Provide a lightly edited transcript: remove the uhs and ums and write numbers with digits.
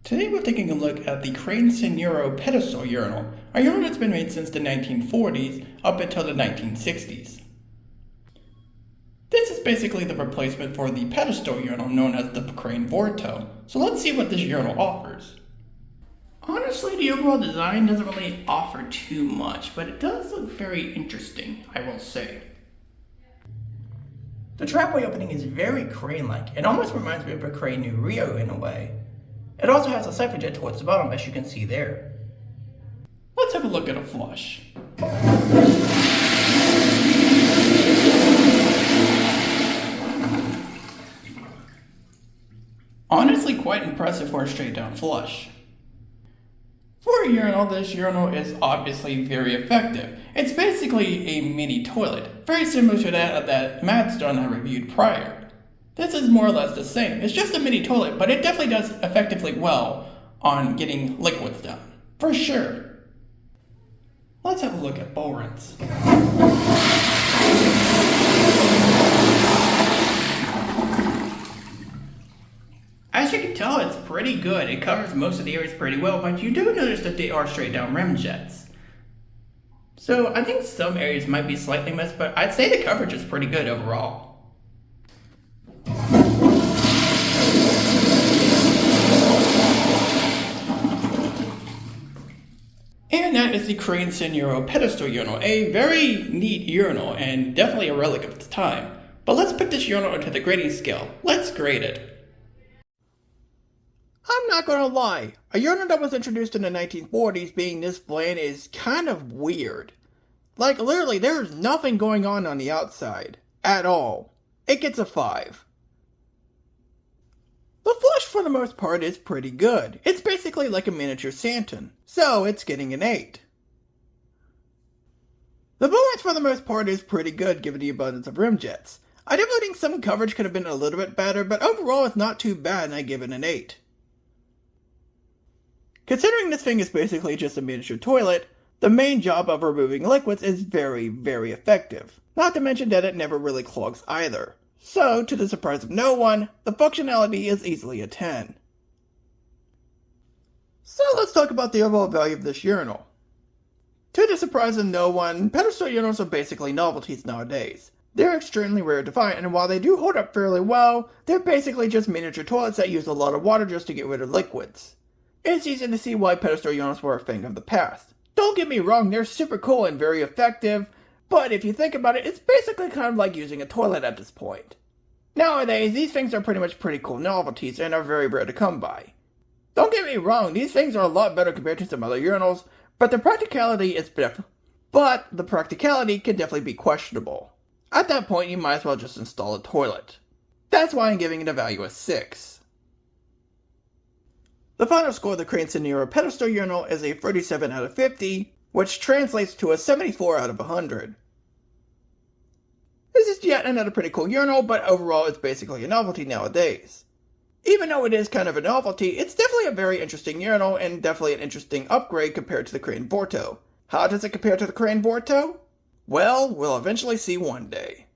Today we're taking a look at the Crane Sanuro Pedestal Urinal, a urinal that's been made since the 1940s up until the 1960s. This is basically the replacement for the pedestal urinal known as the Crane Vorto, so let's see what this urinal offers. Honestly, the overall design doesn't really offer too much, but it does look very interesting, I will say. The trapway opening is very crane-like. It almost reminds me of a Crane Sanuro in a way. It also has a siphon jet towards the bottom, as you can see there. Let's have a look at a flush. Honestly, quite impressive for a straight down flush. For a urinal, this urinal is obviously very effective. It's basically a mini toilet, very similar to that Matt's done I reviewed prior. This is more or less the same. It's just a mini toilet, but it definitely does effectively well on getting liquids done, for sure. Let's have a look at bowl rinse. As you can tell, it's pretty good. It covers most of the areas pretty well, but you do notice that they are straight down rim jets. So I think some areas might be slightly missed, but I'd say the coverage is pretty good overall. And that is the Crane Sanuro Pedestal Urinal, a very neat urinal and definitely a relic of its time. But let's put this urinal into the grading scale. Let's grade it. I'm not gonna lie, a urinal that was introduced in the 1940s being this bland is kind of weird. Like literally there's nothing going on the outside. At all. It gets a 5. The flush for the most part is pretty good. It's basically like a miniature Santon, so it's getting an 8. The bowl rinse for the most part is pretty good given the abundance of rim jets. I do think some coverage could have been a little bit better, but overall it's not too bad and I give it an 8. Considering this thing is basically just a miniature toilet, the main job of removing liquids is very, very effective. Not to mention that it never really clogs either. So, to the surprise of no one, the functionality is easily a 10. So let's talk about the overall value of this urinal. To the surprise of no one, pedestal urinals are basically novelties nowadays. They're extremely rare to find, and while they do hold up fairly well, they're basically just miniature toilets that use a lot of water just to get rid of liquids. It's easy to see why pedestal urinals were a thing of the past. Don't get me wrong, they're super cool and very effective, but if you think about it, it's basically kind of like using a toilet at this point. Nowadays, these things are pretty cool novelties and are very rare to come by. Don't get me wrong, these things are a lot better compared to some other urinals, but the practicality can definitely be questionable. At that point, you might as well just install a toilet. That's why I'm giving it a value of 6. The final score of the Crane Sanuro Pedestal Urinal is a 37 out of 50, which translates to a 74 out of 100. This is yet another pretty cool urinal, but overall it's basically a novelty nowadays. Even though it is kind of a novelty, it's definitely a very interesting urinal and definitely an interesting upgrade compared to the Crane Vorto. How does it compare to the Crane Vorto? Well, we'll eventually see one day.